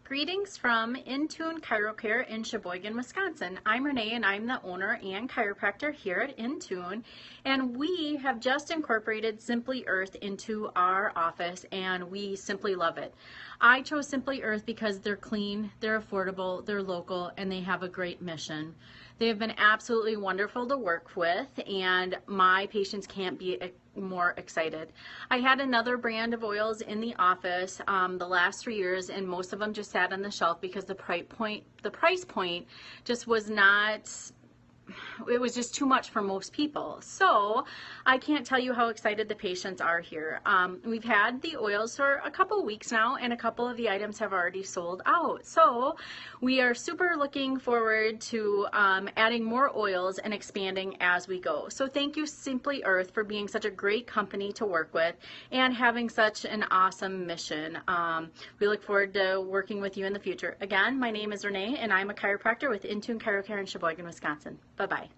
Greetings from Intun Chirocare in Sheboygan, Wisconsin. I'm Renee and I'm the owner and chiropractor here at Intun, and we have just incorporated Simply Earth into our office and we simply love it. I chose Simply Earth because they're clean, they're affordable, they're local, and they have a great mission. They have been absolutely wonderful to work with, and my patients can't be more excited. I had another brand of oils in the office the last 3 years, and most of them just sat on the shelf because the price point just was not, it was just too much for most people. So I can't tell you how excited the patients are here. We've had the oils for a couple weeks now, and a couple of the items have already sold out. So we are super looking forward to adding more oils and expanding as we go. So thank you, Simply Earth, for being such a great company to work with and having such an awesome mission. We look forward to working with you in the future. Again, my name is Renee, and I'm a chiropractor with Intun Chirocare in Sheboygan, Wisconsin. Bye-bye.